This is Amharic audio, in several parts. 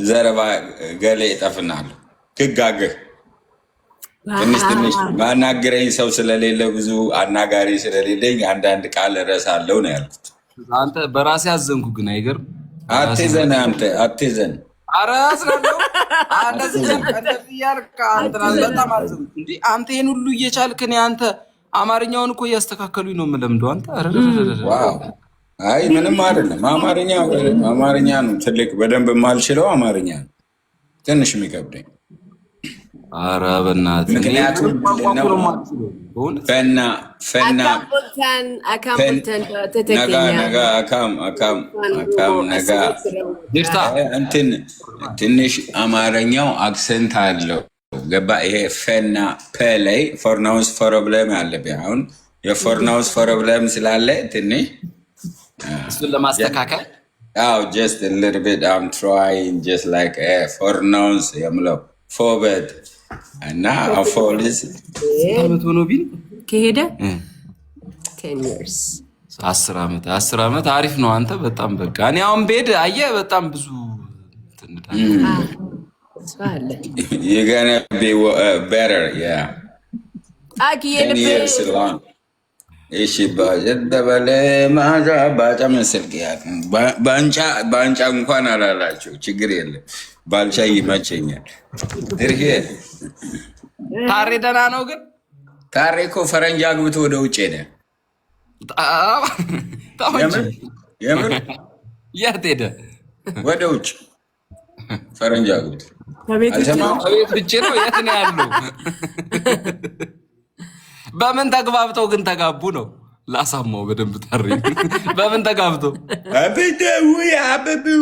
ዘረባ ገሌ ይጠፍናሉ ክጋግህ ትንሽ ትንሽ ማናገረኝ ሰው ስለሌለ ብዙ አናጋሪ ስለሌለኝ አንዳንድ ቃል እረሳለሁ ነው ያልኩት። አንተ በራሴ አዘንኩ ግን አይገርም። አትዘን አንተ አትዘን። ኧረ አዝናለሁ። እንደዚህ ያልክ አንተ ይሄን ሁሉ እየቻልክ እኔ አንተ አማርኛውን እኮ እያስተካከሉኝ ነው የምለምደው። አንተ አይ ምንም አይደለም። አማርኛ ነው ትልቅ በደንብ የማልችለው አማርኛ ነው ትንሽ የሚከብደኝ። ኧረ በእናትህ ምክንያቱም ፈና ነጋ እንትን ትንሽ አማርኛው አክሰንት አለው ገባ። ይሄ ፈና ፐ ላይ ፎርናውንስ ፕሮብለም አለብኝ። አሁን የፎርናውንስ ፕሮብለም ስላለ ትንሽ እሱን ለማስተካከል just a little bit I'm trying just like pronouns የምለው forward እና አፎልስ አመት ሆኖ ቢል ከሄደ 10 years 10 አመት አሪፍ ነው። አንተ በጣም በቃ እኔ አሁን ቤድ አየህ በጣም ብዙ you're gonna be better yeah years long እሺ ባጀደበለ ማዛ ባጫ መስልቂያት ባንጫ እንኳን አላላችሁ ችግር የለም። ባልቻ ይመቸኛል። ድርሄ ታሬ ደህና ነው ግን ታሬ እኮ ፈረንጅ አግብቶ ወደ ውጭ ሄደ። የምር የት ሄደ? ወደ ውጭ ፈረንጅ አግብቶ ከቤት ብቻ ነው። የት ነው ያለው? በምን ተግባብተው ግን ተጋቡ ነው? ላሳማው በደንብ ታሪ በምን ተጋብተው አበደው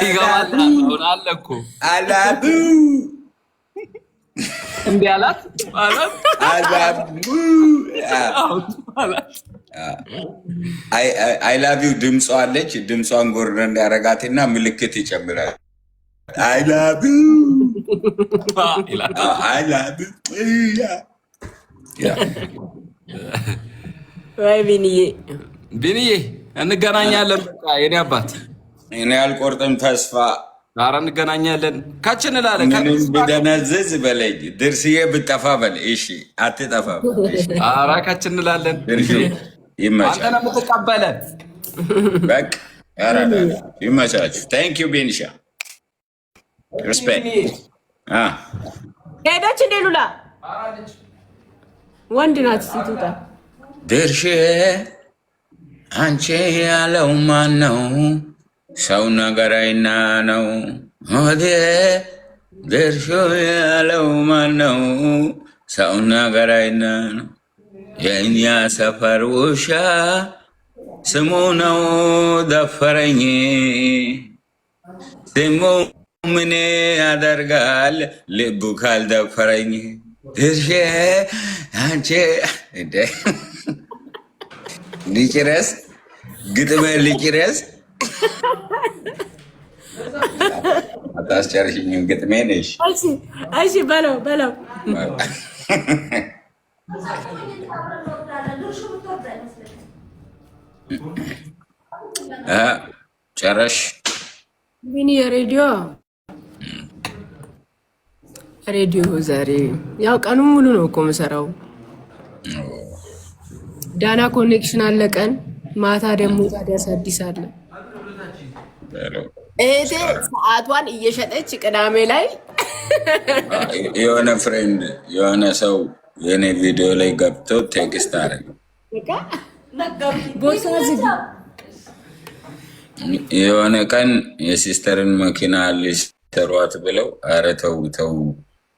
ይገባል አለ እኮ አላቡ እንዴ አላት አላቡ አይ ላቭ ዩ ድምጿ አለች። ድምጿን ጎርነ እንዲያረጋትና ምልክት ይጨምራል። አይ ላቭ ዩ I love you. ወይ ቢኒዬ እንገናኛለን። በቃ የኔ አባት እኔ አልቆርጥም ተስፋ። ኧረ እንገናኛለን። ካች እንላለን። ምንም ብደነዝዝ በለኝ ድርስዬ ብጠፋ በል እሺ፣ አትጠፋ። ኧረ ካች እንላለን። ይመቻል። አንተ ነው የምትቀበለን። በቃ ኧረ ይመቻችሁ። ታንክ ዩ ቤንሻ ሪስፔክት ሄደች እንዴ ሉላ ወንድ ናት ሲቱታ ድርሽ አንቺ ያለው ማን ነው? ሰው ነገረኛ ነው ወዴ ድርሽ ያለው ማን ነው? ሰው ነገረኛ ነው። የእኛ ሰፈር ውሻ ስሙ ነው ደፈረኝ ስሙ ምን ያደርጋል ልቡ ካልደፈረኝ። ድርሼ አንቺ ሊጭረስ ግጥመ ሊጭረስ አታስጨርሽኝም። ግጥሜ ነሽ። እሺ በለው ጨረሽ? ቢኒ ሬዲዮ ዛሬ ያው ቀኑ ሙሉ ነው እኮ የምሰራው። ዳና ኮኔክሽን አለ ቀን፣ ማታ ደግሞ ታዲያስ አዲስ አለ። እህቴ ሰዓቷን እየሸጠች ቅዳሜ ላይ የሆነ ፍሬንድ የሆነ ሰው የኔ ቪዲዮ ላይ ገብቶ ቴክስት አረገ። የሆነ ቀን የሲስተርን መኪና ሊሰሯት ብለው ኧረ ተው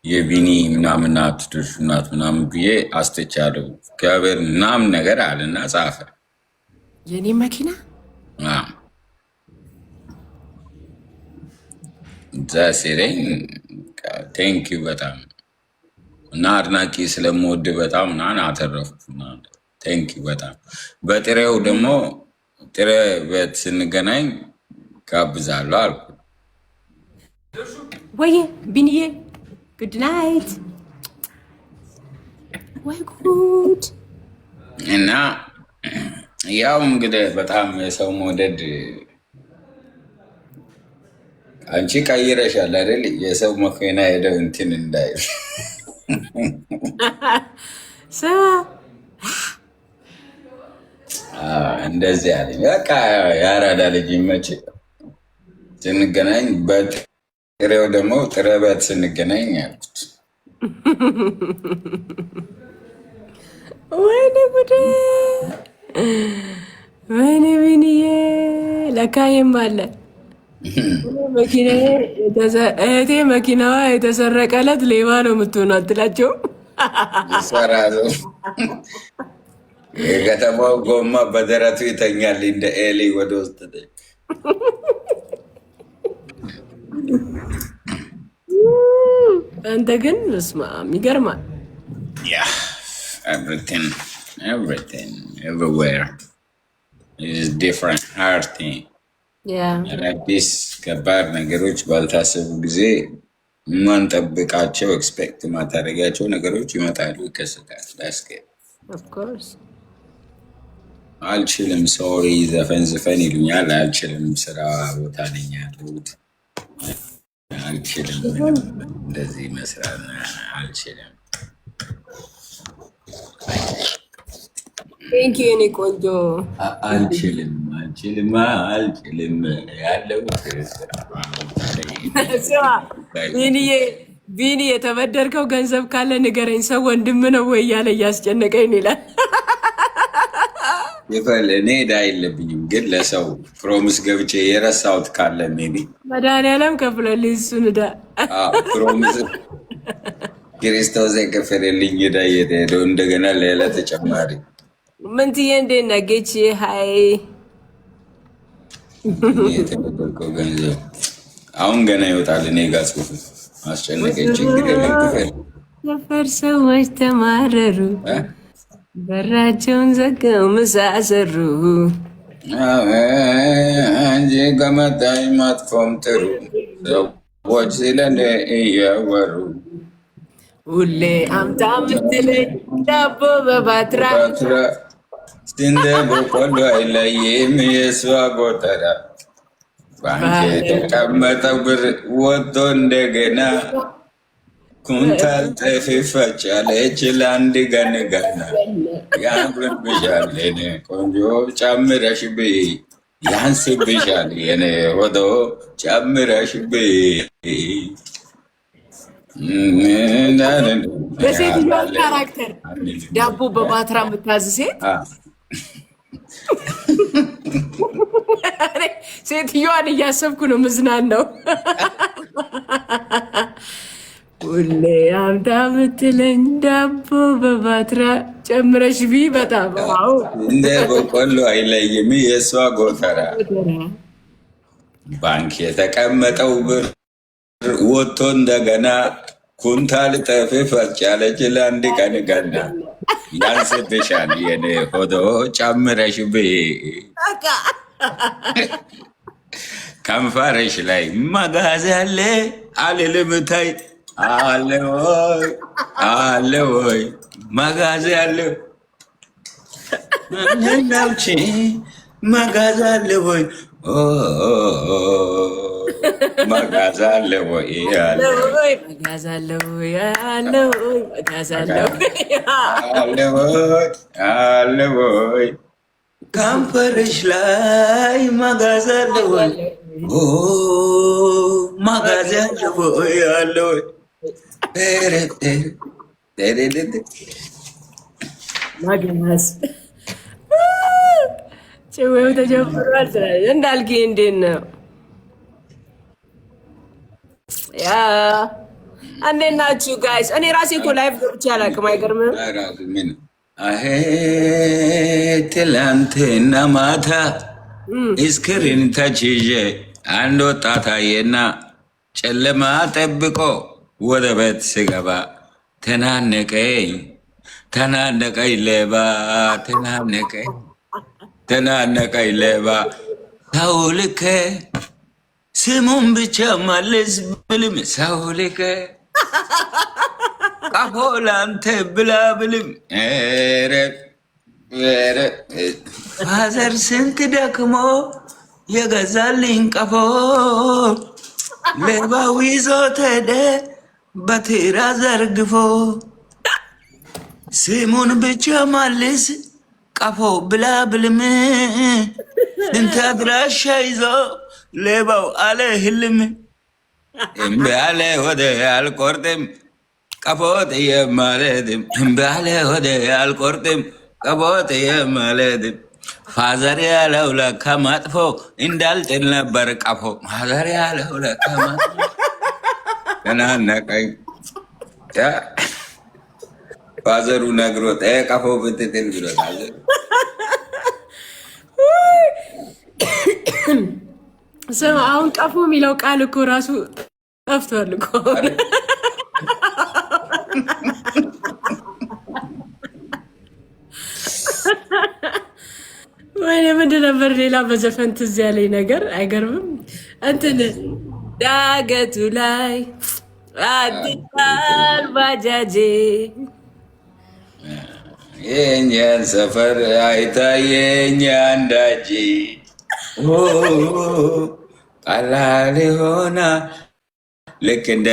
የቢኒ ምናምን አትድርሹ ናት ምናምን ብዬ አስተቻለሁ። እግዚአብሔር ምናምን ነገር አለና ጻፈ። የኔ መኪና እዛ ሲለኝ ቴንኪዩ በጣም እና አድናቂ ስለምወድ በጣም ምናምን አተረፍኩ። ቴንኪዩ በጣም በጥሬው ደግሞ ጥሬ ቤት ስንገናኝ ጋብዛለሁ አልኩ። ወይ ቢኒዬ ጉድ ናይት። ወይ ጉድ። እና ያው እንግዲህ በጣም የሰው መውደድ አንቺ ቀይረሻል አይደል? የሰው መኪና ሄደው እንትን እንዳይል እንደዚህ አለኝ። በቃ የአራዳ ልጅ ይመች። ስንገናኝ በጥሬው ደግሞ ጥረበት ስንገናኝ ያልኩት ወይኔ ጉዴ! ወይኔ ቢኒዬ ለካዬም አለ እህቴ መኪናዋ የተሰረቀለት ሌባ ነው የምትሆነው አትላቸው። ሰራዘው የከተማው ጎማ በደረቱ ይተኛል እንደ ኤሊ ወደ ውስጥ አንተ ግን ስማ ይገርማል። everything everywhere is different hard thing አዳዲስ ከባድ ነገሮች ባልታሰቡ ጊዜ ማንጠብቃቸው ኤክስፔክት ማታደርጋቸው ነገሮች ይመጣሉ፣ ይከሰታል። አልችልም ሶሪ ዘፈን ዝፈን ይሉኛል። አልችልም ስራ ቦታ ነኝ ያለሁት። አልችልም እንደዚህ መስራት አልችልም። ቴንክ ዩ የኔ ቆንጆ። አልችልም ያለሁት ቢኒ የተበደርከው ገንዘብ ካለ ንገረኝ፣ ሰው ወንድም ነው ወይ እያለ እያስጨነቀኝ ይላል። ይፈል እኔ ዕዳ የለብኝም፣ ግን ለሰው ፕሮሚስ ገብቼ የረሳሁት ካለ ሜቢ መድኃኒዓለም ከፍለልኝ እሱን ዕዳ ፕሮሚስ ክርስቶስ የከፈለልኝ ዕዳ የሄደው እንደገና ሌላ ተጨማሪ ምንትዬ እንዴት ነህ ጌቼ? ሀይ የተበደርከው ገንዘብ አሁን ገና ይወጣል። እኔ ጋር ጽሁፍ አስጨነቀኝ። ችግር የለም ክፈል። ሰፈር ሰዎች ተማረሩ፣ በራቸውን ዘግተው ምሳ ሰሩ። እንጂ ከመጣኝ መጥፎም ጥሩ ሰዎች ስለኔ እያወሩ ሁሌ አምጣ ምትለኝ ዳቦ በባትራ ስንዴ በቆሎ አይለይም የሷ ጎተራ። ባንክ የተቀመጠው ብር ወጥቶ እንደገና ኩንታል ጤፍ ይፈጫለች ለአንድ ቀን ገና። ያምርብሻል የኔ ቆንጆ ጨምረሽ ብይ፣ ያንስብሻል የኔ ሆዶ ጨምረሽ ብይ። በሴትዮዋ ካራክተር ዳቦ በባትራ የምታዝ ሴት ሴትዮዋን እያሰብኩ ነው ምዝናን ነው። ሁሌ አምጣ ምትለኝ ዳቦ በባትራ ጨምረሽ ቢ በጣም እንደ በቆሎ አይለይም የእሷ ጎተራ። ባንክ የተቀመጠው ብር ወጥቶ እንደገና ኩንታል ጤፍ ፈጫለች ለአንድ ቀን ገና። ያንስብሻል የኔ ሆዶ ጨምረሽ ብይ፣ ከንፈርሽ ላይ መጋዝ አለ አልልም ታይ አለ ወይ መጋዝ አለ ናውቺ መጋዝ አለ ወይ መጋዝ አለ ወይ አለ ወይ ከንፈርሽ ላይ መጋዝ አለ ወይ መጋዝ አለ ወይ አለ ወይ ማግናስ ጭዌው ተጀምሯል ትላለች። እንዳልክ እንዴት ነው? ያ እንዴት ናችሁ ጋይስ? እኔ ራሴ እኮ ላይፍ ገብቼ አላውቅም። አይገርምም? አሄ ትላንትና ማታ እስክሪን ተችዤ አንድ ወጣት አየና ጨለማ ጠብቆ ወደ ቤት ስገባ ተናነቀኝ ሌባ ተናነቀኝ ሌባ ሰው ልኬ ስሙን ብቻ ማለስ ብልም ሰው ልኬ ቀፎ ላንተ ብላ ብልም ፋዘር ስንት ደክሞ የገዛልኝ ቀፎ ሌባው ይዞት ሄደ በትራ ዘርግፎ ስሙን ብቻ ማልስ ቀፎ ብላ ብልም ስንት አድራሻ ይዞ ሌባው አለ ህልም እምቢ አለ ወደ አልቆርጥም ቀፎት የማለትም እምቢ አለ ወደ አልቆርጥም ቀፎት የማለትም ፋዘር ያለው ለካ መጥፎ እንዳልጥል ነበር ቀፎ ፋዘር ያለው ለካ መጥፎ ተናነቀኝ ፋዘሩ ነግሮት ቀፎ ብትጥል ብሎታል። ስማ አሁን ቀፎ የሚለው ቃል እኮ ራሱ ጠፍቷል እኮ። ወይኔ ምንድን ነበር ሌላ በዘፈን ትዝ ያለኝ ነገር አይገርምም? እንትን ዳገቱ ላይ አትጣል ባጃጄ የእኛን ሰፈር አይታየኝ አንዳጅ ቀላል ሆና ልክ እንደ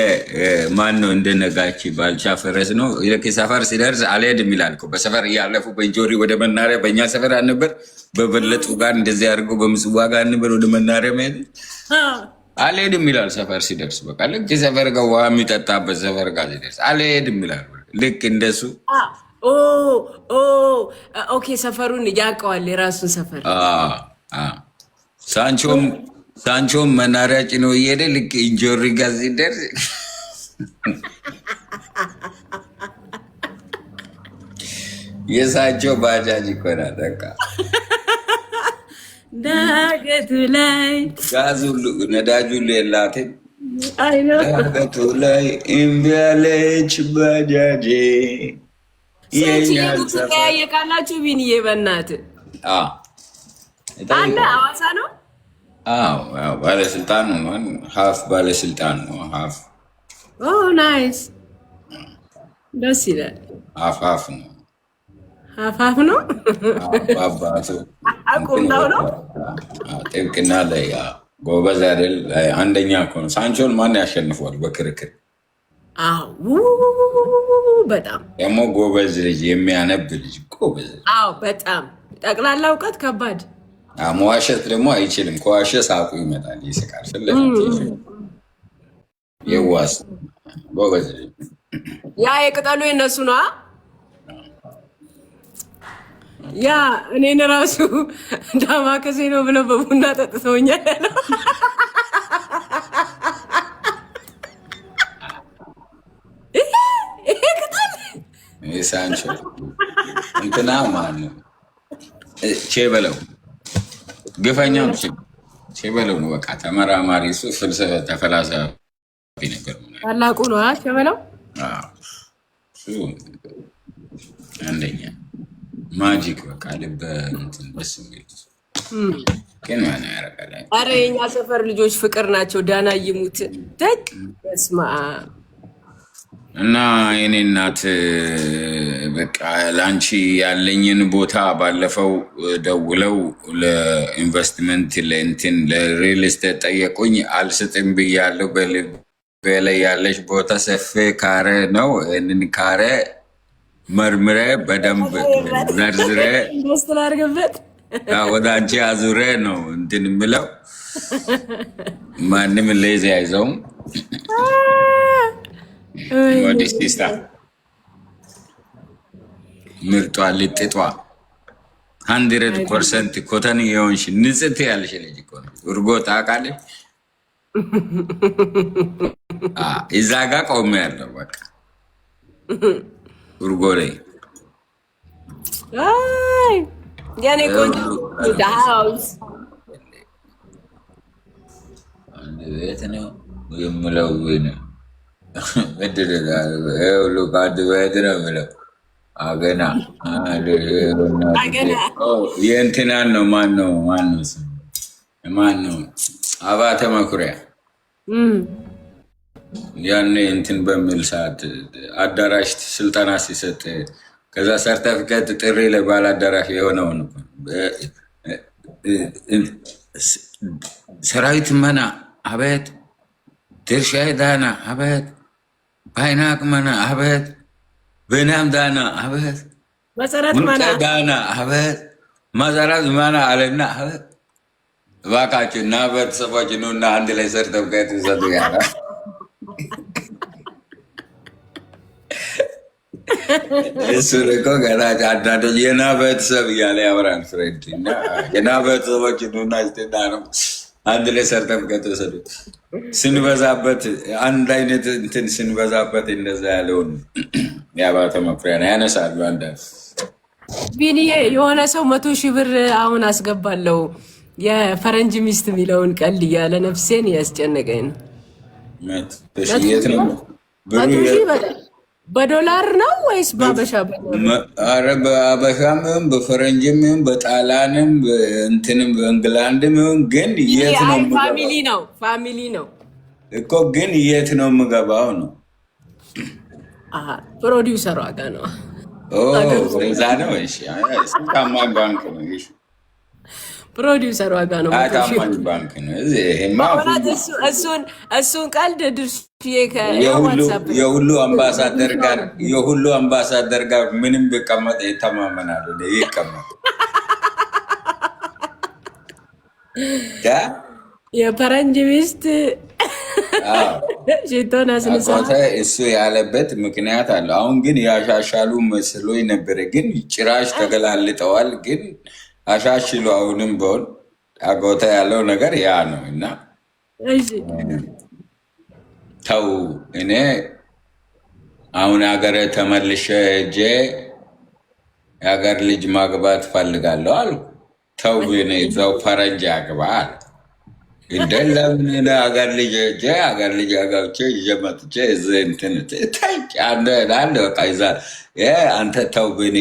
ማን ነው እንደ ነጋች ባልቻ ፈረስ ነው። ልክ ሰፈር ሲደርስ አልሄድም ይላል እኮ። በሰፈር እያለፉ በእንጆሪ ወደ መናሪያ በእኛ ሰፈር አልነበር በበለጡ ጋር እንደዚህ አድርገው በምጽዋ ጋር ነበር ወደ መናሪያ መሄድ አልሄድም ይላል ሰፈር ሲደርስ። በቃ ልክ ሰፈር ጋር ውሃ የሚጠጣበት ሰፈር ጋር ሲደርስ አልሄድም ይላል። ልክ እንደሱ ኦኬ ሰፈሩን ያውቀዋል የራሱን ሰፈር። ሳንቾም መናሪያ ጭኖ እየሄደ ልክ እንጆሪ ጋር ሲደርስ የሳንቾ ባጃጅ ይኮናል። በቃ ዳገቱ ላይ ጋዝ ሁሉ ነዳጅ ሁሉ የላትም። ዳገቱ ላይ እምቢ አለች ባጃጄ። የቃላችሁ ቢንዬ በእናትህ አለ ሐዋሳ ነው። ባለስልጣን ነው። ሀፍ ባለስልጣን ነው። ሀፍ ናይስ ደስ ይላል። ሀፍ ነው። ሀፍ ነው። አባቱ አቁምታው ነው። ጥብቅና ላይ ጎበዝ አይደል? አንደኛ እኮ ነው። ሳንቾን ማን ያሸንፈዋል በክርክር? በጣም ደግሞ ጎበዝ ልጅ፣ የሚያነብ ልጅ ጎበዝ። በጣም ጠቅላላ እውቀት ከባድ። መዋሸት ደግሞ አይችልም። ከዋሸ ሳቁ ይመጣል፣ ይስቃል። ስለዚህ የዋስ ጎበዝ ልጅ። ያ የቅጠሉ የነሱ ነው። ያ እኔን ራሱ ዳማከሴ ነው ብለው በቡና ጠጥተውኛል ያለው ሳንቾ እንትና ማን ነው? ቼበለው ግፈኛው ቼበለው ነው። በቃ ተመራማሪ እሱ ፍልስፍና ተፈላሳፊ ነገር ነው። ታላቁ ነው ቼበለው። አንደኛ ማጂክ በቃ ልበ እንትን ደስ የሚል ግን ምን ያደርጋል። ኧረ የኛ ሰፈር ልጆች ፍቅር ናቸው። ዳና ይሙት ደግ በስማ እና የኔ እናት በቃ ላንቺ ያለኝን ቦታ ባለፈው ደውለው ለኢንቨስትመንት ለእንትን ለሪል ስቴት ጠየቁኝ። አልስጥም ብያለሁ። በልቤ ላይ ያለሽ ቦታ ሰፊ ካሬ ነው። ይህንን ካሬ መርምሬ በደንብ ዘርዝሬ ወደ አንቺ አዙሬ ነው እንትን የምለው። ማንም ለይዘ አይዘውም። ወዲስታ ምርጧ ልጥጧ 100% ኮተን የሆንሽ ንጽት ያልሽ ልጅ እኮ ነው። እርጎ ታውቃለሽ? እዛ ጋ ቆሜ ያለው በቃ እርጎ ላይ ያኔ ቆንጆ ዳውስ ቤት ነው የምለው ነው አገና የእንትናን ነው። ማነው አባተ መኩሪያ ያኔ እንትን በሚል ሰዓት አዳራሽ ስልጠና ሲሰጥ ከዛ ሰርተፍኬት ጥሪ ለባለ አዳራሽ የሆነውን ሰራዊት መና አቤት ድርሻይ ዳና አበት ባይናቅ መና አበት በናም ዳና አበት መሰረት ማና ዳና አበት መሰረት ማና አለና አበት እባካችሁ እና ቤተሰቦች ኑና አንድ ላይ ሰርተው ከትሰጡ ያለ እሱ እኮ ገና አንዳንድ የና ቤተሰብ እያለ ያወራል ፍሬንድ እና የና ቤተሰቦች ኑና ስትዳ ነው አንድ ላይ ሰርተው ከተወሰዱ ስንበዛበት አንድ አይነት እንትን ስንበዛበት እንደዛ ያለውን የአባተ መኩሪያን ያነሳሉ። አንዳንድ ቢኒ የሆነ ሰው 100,000 ብር አሁን አስገባለሁ የፈረንጅ ሚስት የሚለውን ቀልድ እያለ ነፍሴን ያስጨነቀኝ ነው። የት ነው በዶላር ነው ወይስ በአበሻ? ኧረ በአበሻም ይሁን በፈረንጅም ይሁን በጣሊያንም እንትንም በእንግላንድም ይሁን ግን የት ነው ፋሚሊ ነው እኮ ግን የት ነው የምገባው ነው? ፕሮዲውሰሯ ጋር ነው። እዛ ነው። እሺ ታማኝ ባንክ ነው። እሺ ፕሮዲውሰሯ ጋር ነው። ታማኝ ባንክ ነው። እሱን ቀልድ ድርሽዬ የሁሉ አምባሳደር ጋር ምንም ቢቀመጥ ይተማመናሉ። ይቀመጥ የፈረንጅ ሚስት ሽቶን አስነሳ። እሱ ያለበት ምክንያት አለ። አሁን ግን ያሻሻሉ መስሎኝ ነበረ፣ ግን ጭራሽ ተገላልጠዋል። ግን አሻሽሉ አሁንም በሆን አጎታ ያለው ነገር ያ ነው እና ተው። እኔ አሁን ሀገር ተመልሼ ሄጄ የሀገር ልጅ ማግባት ፈልጋለሁ አልኩ። ተው እኔ እዛው ፈረንጅ አግባ አለ። እንደለምን ሀገር ልጅ ሄጄ ሀገር ልጅ አጋብቼ ይዤ መጥቼ እንትን አንድ በቃ ይዛል። አንተ ተው እኔ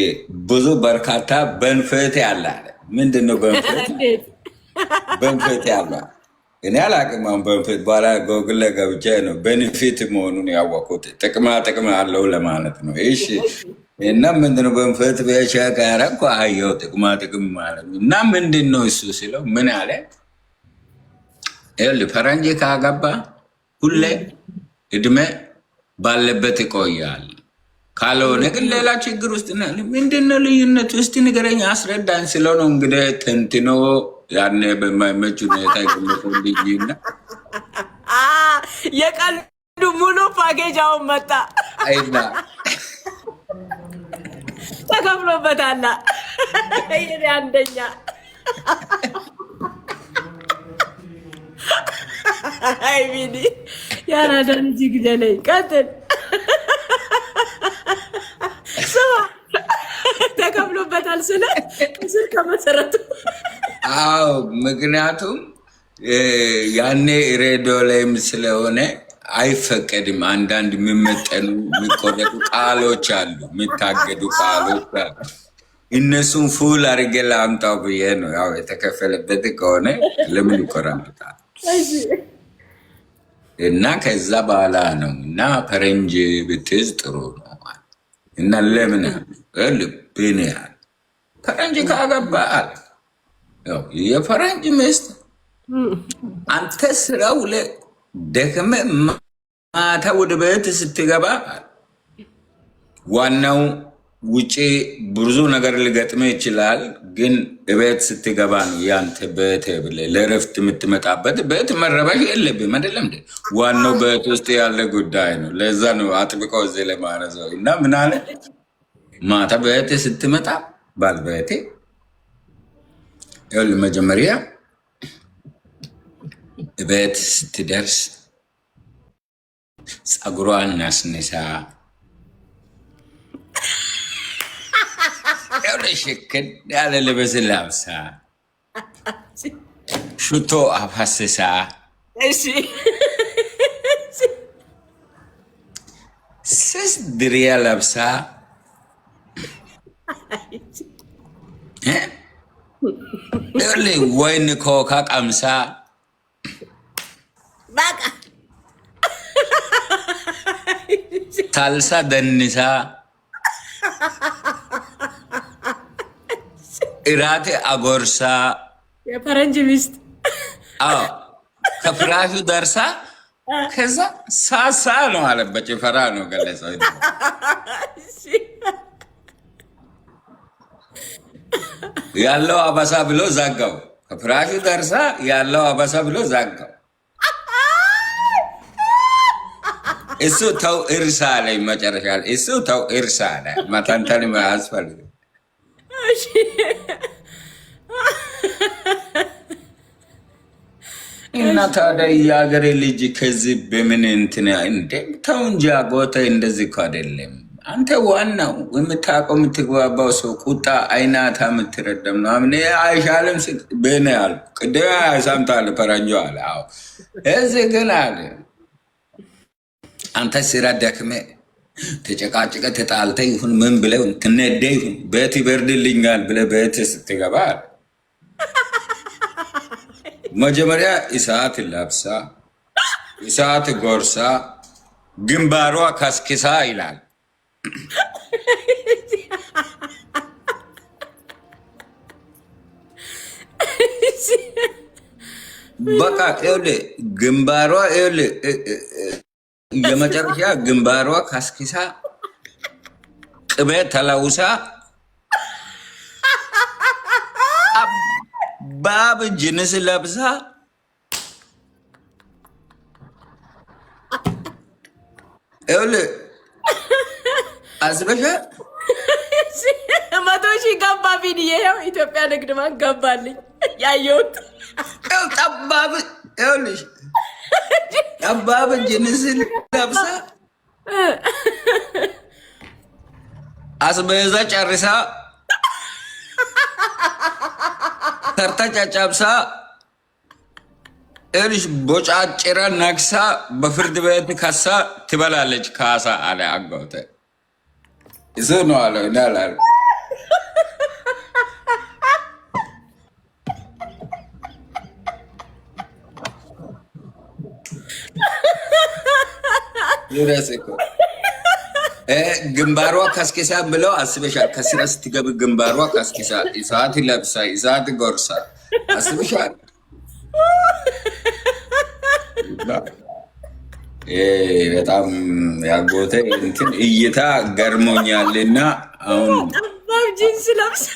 ብዙ በርካታ በንፈት ያለ አለ። ምንድን ነው በንፈት ያለ? እኔ አላቅም። አሁን በንፈት በኋላ ጎግል ላይ ገብቼ ነው በንፊት መሆኑን ያወቁት። ጥቅም አለው ለማለት ነው። እሺ እና ምንድነው በንፈት በሻ ካረኩ አየው ጥቅም ማለት ነው። እና ምንድን ነው እሱ ሲለው ምን አለ? ፈረንጅ ካገባ ሁሌ እድሜ ባለበት ይቆያል። ካልሆነ ግን ሌላ ችግር ውስጥ ምንድነው ልዩነቱ? እስቲ ንገረኝ፣ አስረዳኝ ስለው ነው እንግዲህ ተንትኖ ያኔ በማይመች ሁኔታ ልይና የቀልዱ ሙሉ ፓኬጃውን መጣ አይና ተከፍሎበታል። ይሄ አንደኛ አይ ቢኒ ያራዳን እጅግ ጀለኝ ቀጥል ስማ ተከፍሎበታል ስለ ከመሰረቱ አዎ፣ ምክንያቱም ያኔ ሬዲዮ ላይም ስለሆነ አይፈቀድም። አንዳንድ የሚመጠኑ የሚቆረጡ ቃሎች አሉ፣ የሚታገዱ ቃሎች አሉ። እነሱን ፉል አድርጌ ላምጣው ብዬ ነው። ያው የተከፈለበት ከሆነ ለምን ይቆራምጣል? እና ከዛ በኋላ ነው እና ፈረንጅ ብትይዝ ጥሩ ነው እና ለምን ልብን ያህል ፈረንጅ ካገባል የፈረንጅ ሚስት አንተ ስራው ደክመ ማታ ወደ ቤት ስትገባ ዋናው ውጭ ብዙ ነገር ሊገጥመ ይችላል። ግን ቤት ስትገባ ነው ያንተ ቤት ብለህ ለረፍት የምትመጣበት። ቤት መረባሽ የለብህም አይደለም እንዴ? ዋናው ቤት ውስጥ ያለ ጉዳይ ነው። ለዛ ነው አጥብቀው እዚህ ለማረዘው እና ምን አለ ማታ ቤት ስትመጣ ባልቤቴ ይኸውልህ መጀመሪያ ቤት ስትደርስ ፀጉሯን አስነሳ፣ ሽክን ያለ ልብስ ለብሳ፣ ሽቶ አፋስሳ፣ ስስ ድሪያ ለብሳ ወይን ኮካ ቀምሳ ሳልሳ ደንሳ እራቴ አጎርሳ የፈረንጅ ሚስት ከፍራሹ ደርሳ ከዛ ሳሳ ነው አለ። በጭፈራ ነው ገለጸው። ያለው አበሳ ብሎ ዛጋው። ከፍራሹ ደርሳ ያለው አበሳ ብሎ ዛጋው። እሱ ተው እርሳ ላይ መጨረሻ እሱ ተው እርሳ ላይ መተንተን አያስፈልግም። እና ታዲያ የሀገሬ ልጅ ከዚህ በምን እንትን እንደ ተው እንጂ አጎተ እንደዚህ እኮ አይደለም። አንተ ዋናው የምታውቀው የምትግባባው ሰው ቁጣ አይናታ የምትረደም ነው። አምን አይሻልም በኔ አሉ ቅድም ሰምታል ፈረንጆ አለ። አዎ እዚህ ግን አለ አንተ ስራ ደክመ ተጨቃጭቀ ተጣልተ ይሁን ምን ብለው ትነደ ይሁን ቤት ይበርድልኛል ብለ ቤት ስትገባ መጀመሪያ እሳት ለብሳ እሳት ጎርሳ ግንባሯ ከስክሳ ይላል። በቃ ይኸውልህ ግንባሯ ይኸውልህ የመጨረሻ ግንባሯ ከስክሳ ቅቤ ተለውሳ ባብ ጅንስ ለብሳ ይኸውልህ አስበሻ 100,000 ገባ። ቪዲዮ ይኸው ኢትዮጵያ ንግድ ባንክ ገባልኝ ያየሁት። ጠባብ ይኸውልሽ ጠባብ ጅንስ ለብሳ አስበዛ ጨርሳ ተርታ ጨጨብሳ እልሽ ቦጫጭራ ነክሳ በፍርድ ቤት ከሳ ትበላለች። ካሳ አለ አጋውተ እሱ ነው አለ እንዳላል ይረስኩ ግንባሯ ከስኪሳ ብለው አስበሻል። ከስራ ስትገብ ግንባሯ ከስኪሳ እሳት ለብሳ እሳት ጎርሳ አስበሻል። በጣም ያጎተ እንትን እይታ ገርሞኛልና አሁን ጠባብ ጂንስ ለብሳ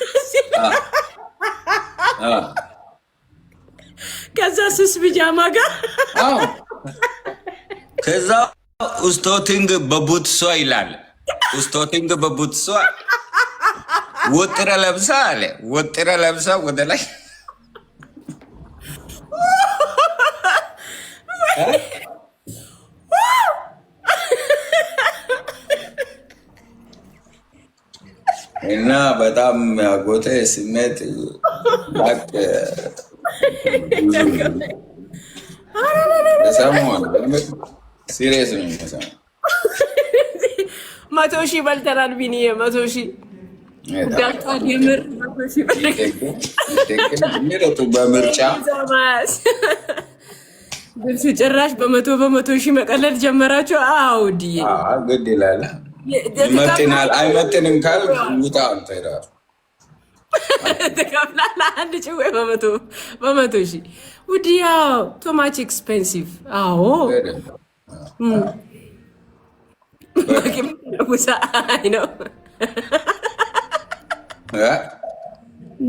ከዛ ስስ ቢጃማ ጋር ከዛ ስቶቲንግ በቡትሷ ይላል። ስቶቲንግ በቡትሷ ወጥረ ለብሳ አለ። ወጥረ ለብሳ ወደ ላይ እና በጣም ያጎተ ስሜት ሲሪየስ ነው የሚሰማው። 100,000 በልተናል ቢኒዬ 100,000 ዳክታር የምር 100,000 በምርጫ ብርሱ ጭራሽ በ100,000 መቀለድ ጀመራችሁ። አዎ ዲዬ ግድ ይላል። ይመጥናል አይመጥንም ካል ውጣ አንተ ራሱ ትከፍላለህ። አንድ ጭዌ በ100,000 ውድያው ቶማች ኤክስፔንሲቭ። አዎ ውሳይ ነው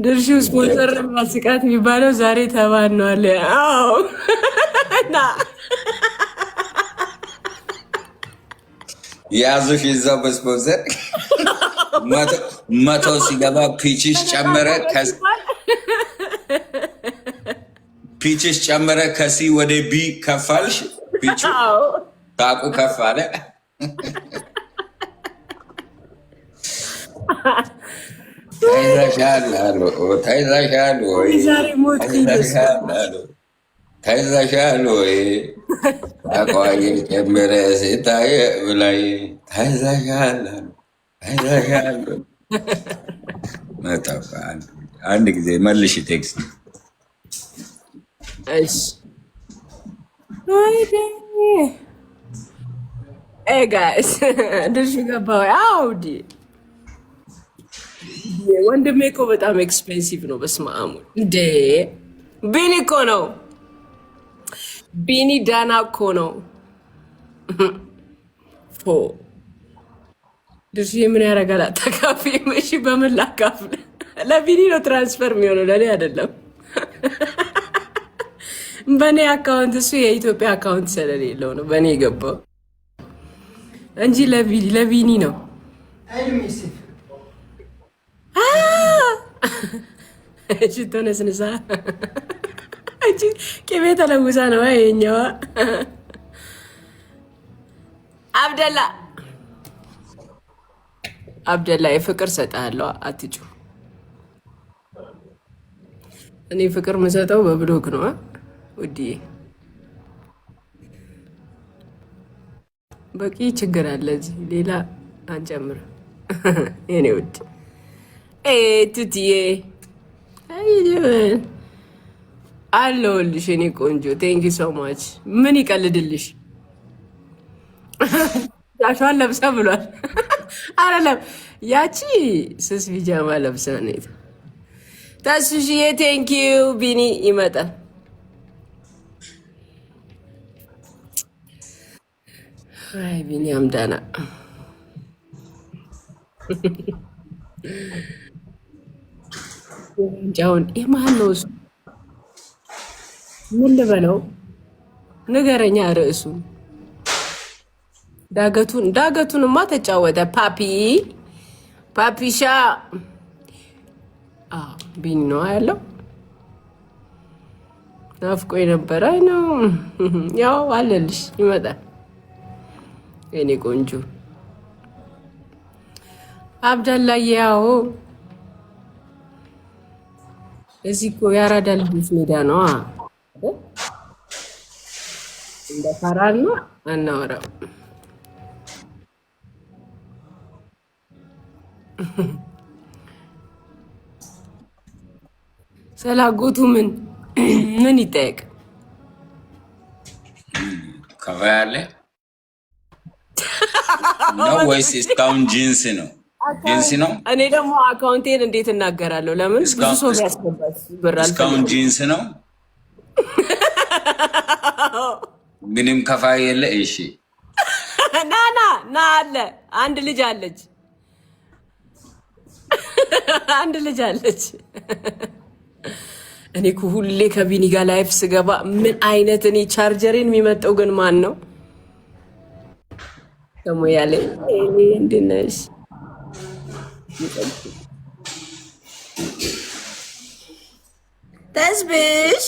ድርሹ ስፖንሰር ማስቃት የሚባለው ዛሬ ተባኗል። አዎ እና ያዙሽ ይዛው በስፖንሰር 100 ሲገባ ፒችሽ ጨመረ። ፒችሽ ጨመረ። ከሲ ወደ ቢ ከፋልሽ። ፒቹ ታቁ ከፍ አለ። ታይዛሻል ወይ? ታይዛሻል ወይ? አቋይ ጨመረ ሲታየ ብላይ ታይዛሻል መጣፋ አንድ ጊዜ መልሽ ቴክስት እሺ ጋይስ ድርሽ ገባው። አውዲ ወንድሜ እኮ በጣም ኤክስፔንሲቭ ነው። በስመ አብ እንዴ! ቢኒ እኮ ነው። ቢኒ ዳና እኮ ነው። ፎ ድርሽ ምን ያደርጋል? አታካፊ እሺ፣ በምን ላካፍል? ለቢኒ ነው ትራንስፈር የሚሆነው ለእኔ አይደለም። በእኔ አካውንት እሱ የኢትዮጵያ አካውንት ስለሌለው ነው በእኔ የገባው እንጂ ለቢኒ ነው። ሽቶ ነስንሳ ቅቤ ተለውሳ ነው የኛዋ። አብደላ የፍቅር ሰጣለሁ፣ አትጩ። እኔ ፍቅር ምሰጠው በብሎክ ነው ውድዬ። በቂ ችግር አለ እዚህ፣ ሌላ አንጨምርም። የኔ ውድ ቱትዬ አለሁልሽ የኔ ቆንጆ። ቴንኪ ሶ ማች። ምን ይቀልድልሽ? ሻሿን ለብሳ ብሏል። አረለም ያቺ ስስ ቢጃማ ለብሳ ኔት ታስሽዬ። ቴንኪው ቢኒ ይመጣል። አይ ቢኒ አምዳና ጃውን የማን ነው እሱ? ምን ልበለው? ንገረኛ ርዕሱ። ዳገቱንማ ተጫወተ። ፓፒሻ ቢኒ ነው ያለው። ናፍቆ የነበረ አይ ነው። ያው አለልሽ፣ ይመጣል የኔ ቆንጆ አብዳላዬ። ያው እዚህ እኮ ያራዳ ልጆች ሜዳ ነው። እንደ ፈራን ነው አናወራም። ስላጎቱ ምን ይጠየቅ? ከፋ ያለ ነው ወይስ እስካሁን ጂንስ ነው? ጂንስ ነው። እኔ ደግሞ አካውንቴን እንዴት እናገራለሁ? ለምን ብዙ ሰው ያስገባል ብራል። እስካሁን ጂንስ ነው። ምንም ከፋ የለ። እሺ ና አለ። አንድ ልጅ አለች። እኔ እኮ ሁሌ ከቢኒ ጋር ላይፍ ስገባ ምን አይነት እኔ ቻርጀሬን የሚመጣው ግን ማን ነው ደግሞ ያለ እንዴት ነሽ? ተስብሽ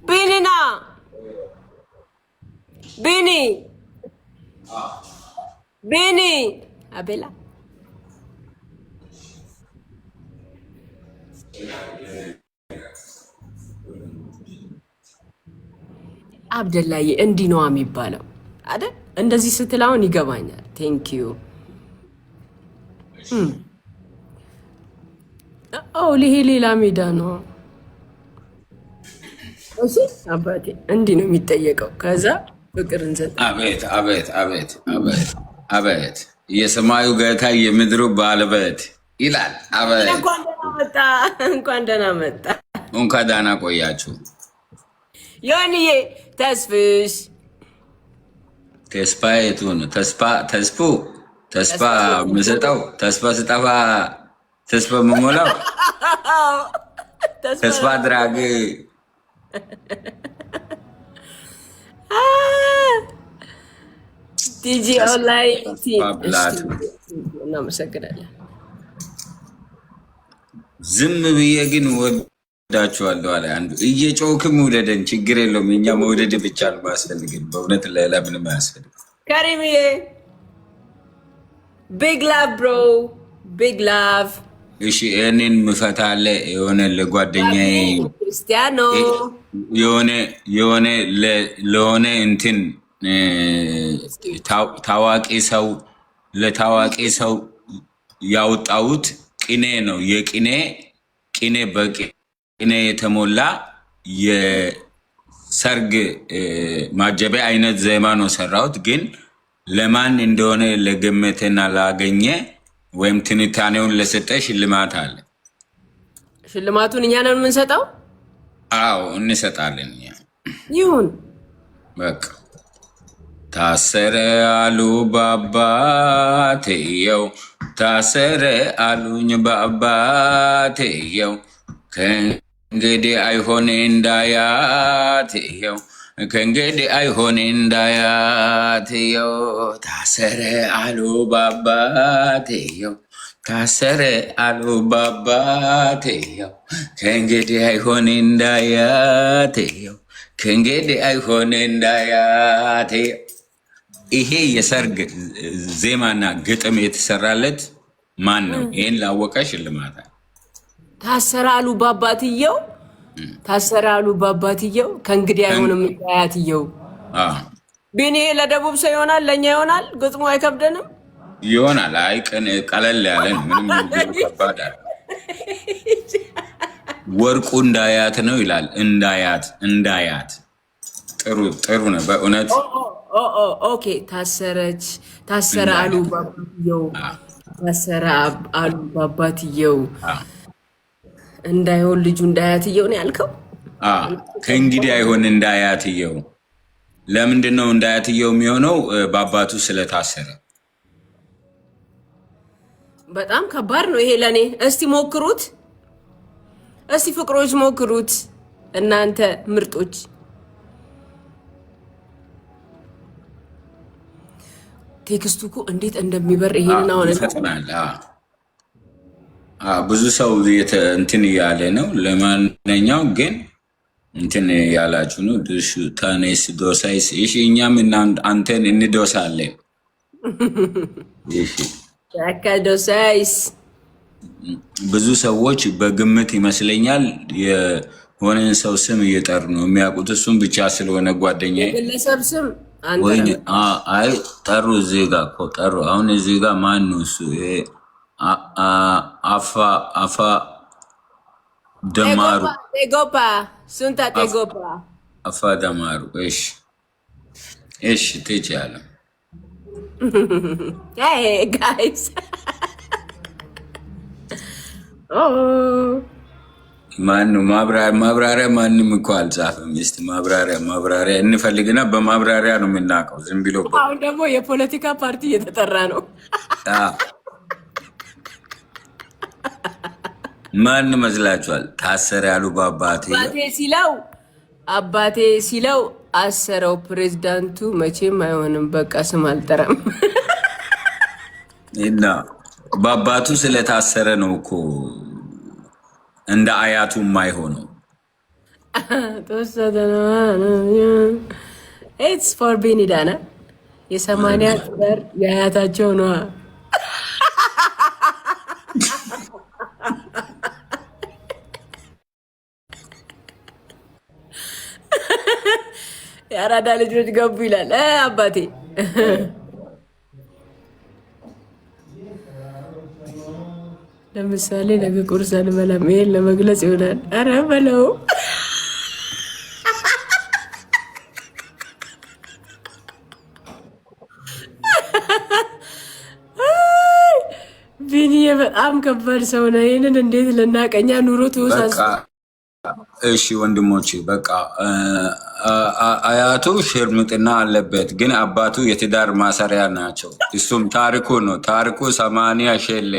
ቢኒና ቢኒ አቤላ አብደላዬ እንዲህ ነው የሚባለው አይደል? እንደዚህ ስትላውን ይገባኛል። ቴንክ ዩ ይሄ ሌላ ሜዳ ነው። እሺ አባቴ እንዲህ ነው የሚጠየቀው። ከዛ ፍቅር እንሰጥ። አቤት አቤት አቤት አቤት አቤት! የሰማዩ ጌታ የምድሩ ባለቤት ይላል። አቤት! እንኳን ደህና መጣ። እንኳን ደህና ቆያችሁ። ዮኒዬ ተስፍሽ ተስፋ የቱ ነው? ተስፋ የምሰጠው ተስፋ ስጠፋ ተስፋ የምሞላው ተስፋ አድራጊ ቲጂ ኦንላይን እናመሰግናለን። ዝም ብዬ ግን ወዳችኋለሁ አለ አንዱ። እየጮክም ውደደን ችግር የለውም። እኛ መውደድ ብቻ ነው ማያስፈልግን። በእውነት ሌላ ምንም አያስፈልግም። ከሪምዬ ቢግ ላቭ ብሮ ቢግ ላቭ። እሺ ይህንን ምፈታለ የሆነ ለጓደኛዬ ክርስቲያኖ ለሆነ እንትን ለታዋቂ ሰው ያወጣሁት ቅኔ ነው። ቅኔ በቅኔ የተሞላ የሰርግ ማጀቢያ አይነት ዜማ ነው ሰራሁት። ግን ለማን እንደሆነ ለገመተና ላገኘ ወይም ትንታኔውን ለሰጠ ሽልማት አለ። ሽልማቱን እኛ ነን የምንሰጠው? አዎ እንሰጣለን። ይሁን በቃ ታሰረ አሉ በአባቴየው ታሰረ አሉኝ በአባቴየው ከእንግዲህ አይሆን እንዳያትየው ከእንግዲህ አይሆን እንዳያትየው ታሰረ አሉ በአባቴየው ታሰረ አሉ በአባቴየው ከእንግዲህ አይሆን እንዳያትየው ከእንግዲህ አይሆን እንዳያትየው። ይሄ የሰርግ ዜማና ግጥም የተሰራለት ማን ነው? ይሄን ላወቀ ሽልማት። ታሰረ አሉ በአባትየው ታሰረ አሉ በአባትየው ከእንግዲህ አይሆንም እንዳያትየው። ቢኒ ለደቡብ ሰው ይሆናል፣ ለእኛ ይሆናል። ግጥሙ አይከብደንም ይሆናል። አይ ቀለል ያለን ምንም ከባድ አለ። ወርቁ እንዳያት ነው ይላል። እንዳያት ጥሩ ነው በእውነት። ኦኬ ታሰረች ታሰረ አሉ በአባትየው ታሰረ አሉ በአባትየው እንዳይሆን ልጁ እንዳያትየው ነው ያልከው። ከእንግዲህ አይሆን እንዳያትየው። ለምንድን ነው እንዳያትየው የሚሆነው? በአባቱ ስለታሰረ። በጣም ከባድ ነው ይሄ ለኔ። እስቲ ሞክሩት፣ እስቲ ፍቅሮች ሞክሩት እናንተ ምርጦች። ቴክስቱ እኮ እንዴት እንደሚበር ይሄንን አሁን ብዙ ሰው እንትን እያለ ነው። ለማንኛው ግን እንትን ያላችሁ ነው። ድርሹ ታኔስ ዶሳይስ። እሺ እኛም አንተን እንደውሳለን። እሺ ሻካ ዶሳይስ። ብዙ ሰዎች በግምት ይመስለኛል የሆነን ሰው ስም እየጠሩ ነው የሚያውቁት። እሱም ብቻ ስለሆነ ጓደኛዬ ግለሰብ ስም አይ ጠሩ። እዚህ ጋር እኮ ጠሩ። አሁን እዚህ ጋር ማን ነው እሱ? አፋ ደማሩ ቴጎፓ ሱንታ ቴጎፓ አፋ ደማሩ። እሺ ትችያለህ። ጋይስ ማነው ማብራሪያ? ማንም እኮ አልጻፈም። እስኪ ማብራሪያ እንፈልግና በማብራሪያ ነው የምናውቀው። ዝም ብሎ አሁን ደግሞ የፖለቲካ ፓርቲ እየተጠራ ነው። ማን መስላችኋል? ታሰረ ያሉ አባቴ ሲለው አሰረው። ፕሬዝዳንቱ መቼም አይሆንም። በቃ ስም አልጠራም እና በአባቱ ስለታሰረ ነው እኮ እንደ አያቱ የማይሆነው። ኢትስ ፎር ቢኒ ዳና የ80 በር የአያታቸው ነዋ። የአራዳ ልጆች ገቡ ይላል አባቴ። ለምሳሌ ነገ ቁርስ አልበላም፣ ይሄን ለመግለጽ ይሆናል። ኧረ በለው ቢኒዬ፣ በጣም ከባድ ሰው ነው። ይህንን እንዴት ልናቀኛ ኑሮ ትውሳስ። እሺ ወንድሞቼ፣ በቃ አያቱ ሽርምጥና አለበት፣ ግን አባቱ የትዳር ማሰሪያ ናቸው። እሱም ታሪኩ ነው። ታሪኩ 80 ሸሌ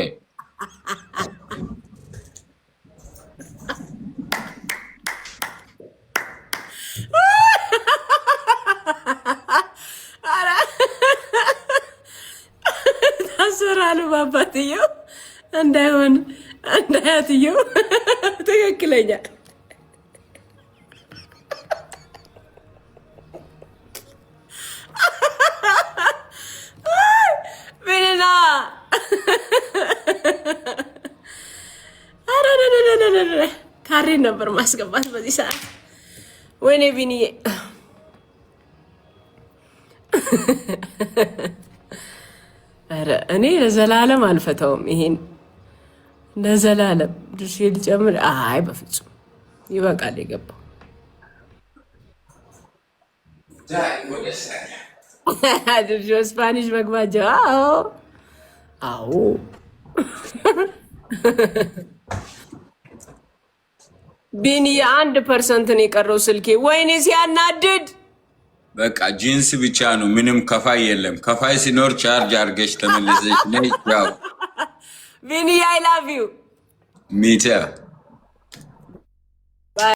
ታሰራሉ በአባትየው እንዳይሆን እንዳያትየው። ትክክለኛ ምንና ካሬን ነበር ማስገባት በዚህ ሰዓት። ወይኔ ቢኒዬ ኧረ እኔ ለዘላለም አልፈታውም ይሄን ለዘላለም ድርሼ ልጨምር። አይ በፍጹም ይበቃል። የገባው ድርሾ ስፓኒሽ መግባት አዎ ቢኒ 1% ነው የቀረው ስልኬ። ወይኔ ሲያናድድ። በቃ ጂንስ ብቻ ነው፣ ምንም ከፋይ የለም። ከፋይ ሲኖር ቻርጅ አድርገሽ ተመለሰሽ ነይ። ያው ቢኒ አይ ላቭ ዩ ሚታ